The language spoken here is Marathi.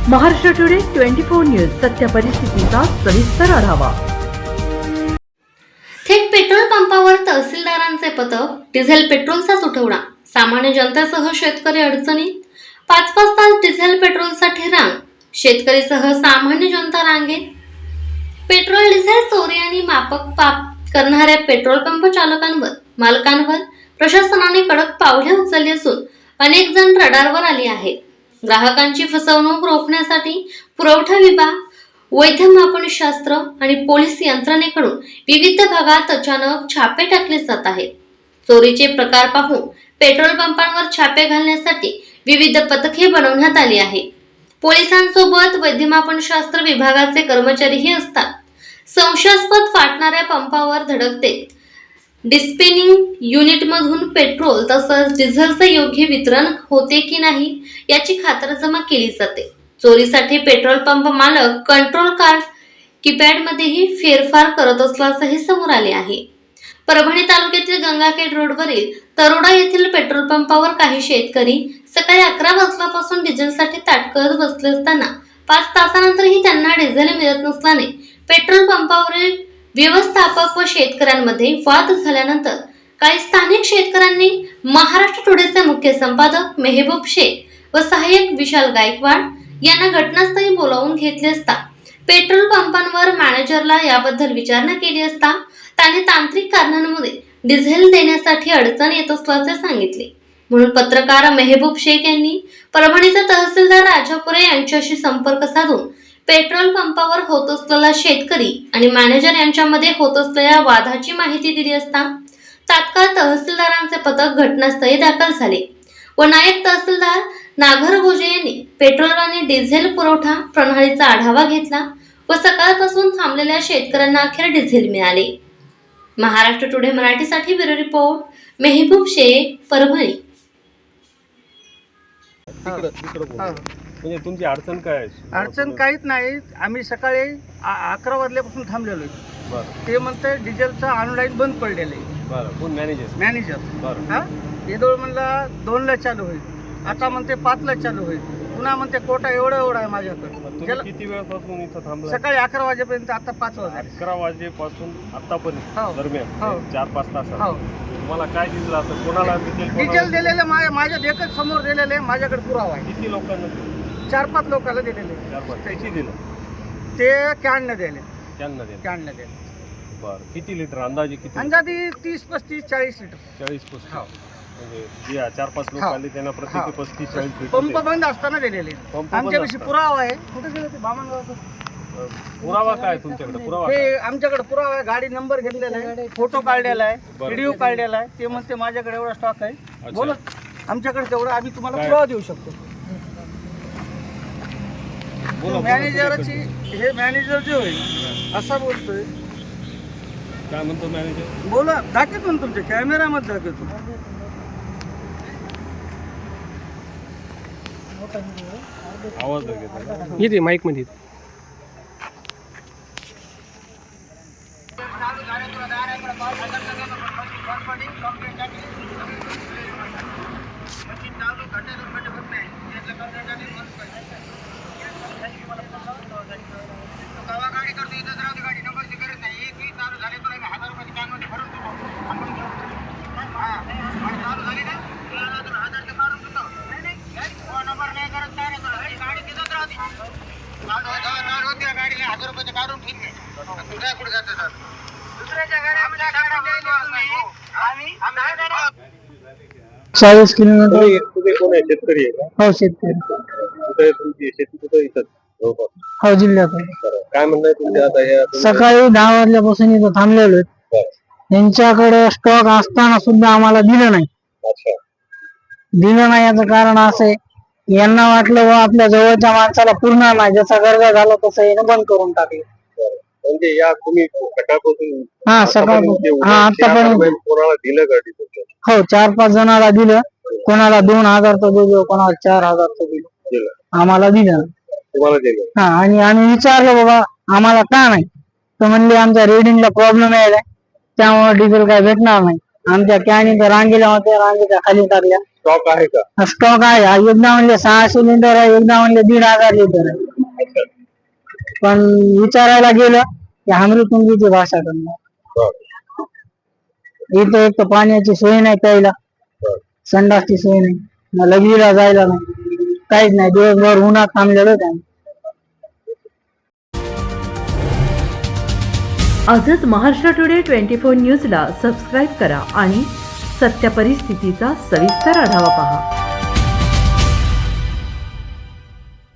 महाराष्ट्र टुडे 24 न्यूज सत्य परिस्थितीचा सविस्तर आढावा। थेट पेट्रोल पंपावर तहसीलदारांचे पथक, डिझेल पेट्रोलचा तुटवडा, सामान्य जनतेसह शेतकरी अडचणीत। 5-5 तास डिझेल पेट्रोलसाठी रांग, शेतकरीसह सामान्य जनता रांगेत। पेट्रोल डिझेल चोरी आणि माफक करणाऱ्या पेट्रोल पंप चालकांवर, मालकांवर प्रशासनाने कडक पावले उचलली असून अनेक जण रडारवर आले आहेत। ग्राहकांची फसवणूक रोखण्यासाठी पुरवठा विभाग, वैध मापनशास्त्र आणि पोलीस यंत्रणेकडून विविध भागात अचानक छापे टाकले जात आहेत। चोरीचे प्रकार पाहून पेट्रोल पंपांवर छापे घालण्यासाठी विविध पथके बनवण्यात आली आहेत। पोलिसांसोबत वैद्यमापनशास्त्र विभागाचे कर्मचारीही असतात। संशयास्पद फाटणाऱ्या पंपावर धडकते डिस्पेनिंग युनिटमधून पेट्रोल तसंच डिझेलचे योग्य वितरण होते की नाही याची खातरजमा केली जाते। चोरीसाठी पेट्रोल पंप मालक कंट्रोल कार्ड कीपॅडमध्येही फेरफार करत असल्याचंही समोर आले आहे। परभणी तालुक्यातील गंगाखेड रोडवरील तरोडा येथील पेट्रोल पंपावर काही शेतकरी सकाळी 11 वाजल्यापासून डिझेलसाठी ताट करत बसले असताना 5 तासानंतरही त्यांना डिझेल मिळत नसल्याने पेट्रोल पंपावरील व्यवस्थापक व शेतकऱ्यांमध्ये वाद झाल्यानंतर काही स्थानिक शेतकऱ्यांनी महाराष्ट्र टुडेचे मुख्य संपादक मेहबूब शेख व सहाय्यक विशाल गायकवाड यांना घटनास्थळी बोलावून घेतले असता पेट्रोल पंपांवर मॅनेजरला याबद्दल विचारणा केली असता त्याने तांत्रिक कारणांमुळे डिझेल देण्यासाठी अडचण येत असल्याचे सांगितले। म्हणून पत्रकार मेहबूब शेख यांनी परभणीचे तहसीलदार राजापुरे यांच्याशी संपर्क साधून पेट्रोल पंपावर होत असलेला शेतकरी आणि मॅनेजर यांच्यामध्ये होत असलेल्या वादाची माहिती दिली असता तात्काळ तहसीलदारांचे पथक घटनास्थळी दाखल झाले व नायब तहसीलदार नागरगोजे यांनी पेट्रोल आणि डिझेल पुरवठा प्रणालीचा आढावा घेतला व सकाळपासून थांबलेल्या शेतकऱ्यांना अखेर डिझेल मिळाले। महाराष्ट्र टुडे मराठीसाठी ब्युरो रिपोर्ट मेहबूब शेख, परभणी। म्हणजे तुमची अडचण काय आहे? अडचण काहीच नाही। आम्ही सकाळी 11 वाजल्यापासून थांबलेलो आहे। बरं, ते म्हणते डिझेलचं ऑनलाईन बंद पडलेलं आहे। बरं, कोण मॅनेजर बरं, हा येदोळ म्हणला 2ला चालू होईल, आता म्हणते 5ला चालू होईल, पुन्हा म्हणते कोटा एवढा आहे माझ्याकडे। तुम्ही किती वेळापासून इथं थांबला? सकाळी 11 वाजेपर्यंत, आता 5 वाजले। 11 वाजेपासून आतापर्यंत हो. दरम्यान हो. 4-5 तास हो, तुम्हाला काय दिसलं? असं कोणाला डिझेल दिलेलं माझ्या देखत समोर दिलेलं आहे, माझ्याकडे पुरावा आहे। किती लोकांना? 4-5 लोकांना दिलेले, 4-5 किती दिलं? ते कॅननं दिले, त्यांना दिलं. कॅननं दिले। बरं, किती लिटर अंदाजे? किती? अंदाजे 30-35-40 लिटर। 40-35. हो. म्हणजे जे 4-5 लोक हो. आले त्यांना प्रत्येकी 35-40 लिटर पंप बंद असताना दिलेले। पंप बंद आमच्यापाशी असताना. पुरावा आहे। कुठे गेलं ते बामणगावचं? पुरावा काय तुमच्याकडे? पुरावा काय? हे आमच्याकडे पुरावा आहे, गाडी नंबर घेतलेला आहे, फोटो काढलेला आहे, बरं. व्हिडिओ काढलेला आहे। ते म्हणते माझ्याकडे एवढा स्टॉक आहे। अच्छा. बोला, आमच्याकडे तेवढा आम्ही तुम्हाला काय? पुरावा देऊ शकतो। बोला, मॅनेजरची, हे मॅनेजर जे होईल असा बोलतोय, काय म्हणतो मॅनेजर? बोला, दाखवतो ना तुमच्या कॅमेऱ्यामध्ये दाखवतो। आवाज घेतो येते माईक मध्ये चाळीस किलोमीटर। तुम्ही कोण आहे? शेतकरी आहे का? हो, शेतकरी। कुठे तुमची शेती? कुठे इथं जवळपास? हो, जिल्ह्यात। बरं. काय म्हणणं आहे तुमच्या? आता या सकाळी 10 वाजल्यापासून इथं थांबलेलो आहे। यांच्याकडे स्टॉक असताना सुद्धा आम्हाला दिलं नाही। अच्छा. दिलं नाही याचं कारण असं आहे, यांना वाटलं व आपल्या जवळच्या माणसाला पूर्ण नाही, जसा गरजा झाला तसं यानं बंद करून टाकले। म्हणजे या तुम्ही सकाळपासून हा, सकाळपासून, हा, आतापर्यंत कोणाला दिलं गाडी तुमच्या? हो, 4-5 जणाला दिलं, कोणाला 2000चं दिलं, कोणाला 4000चं दिलं, आम्हाला दिलं। तुम्हाला दिलं? हा, आणि आम्ही विचारलं बाबा आम्हाला का नाही, तर म्हणले आमच्या रेडिंगला प्रॉब्लेम यायलाय, त्यामुळे डिझेल काय भेटणार नाही। आमच्या कॅनी तर रांगेल्या होत्या, रांगेच्या खाली टाकल्या, स्टॉक आहे का? स्टॉक आहे. एकदा म्हणले 6 सिलेंडर आहे, एकदा म्हणले 1,500 लिटर आहे. अच्छा. पण विचारायला गेलं की हमरीतुंगीची भाषा करणार. बरं. इथं एक तर पाण्याची सोय नाही प्यायला, बरं. संडासची सोय नाही, ना लगवीला जायला नाही, काहीच नाही. दिवसभर उन्हात थांबलेलो आहे. आजच महाराष्ट्र टुडे 24 न्यूजला सबस्क्राईब करा आणि सत्य परिस्थितीचा सविस्तर आढावा पहा.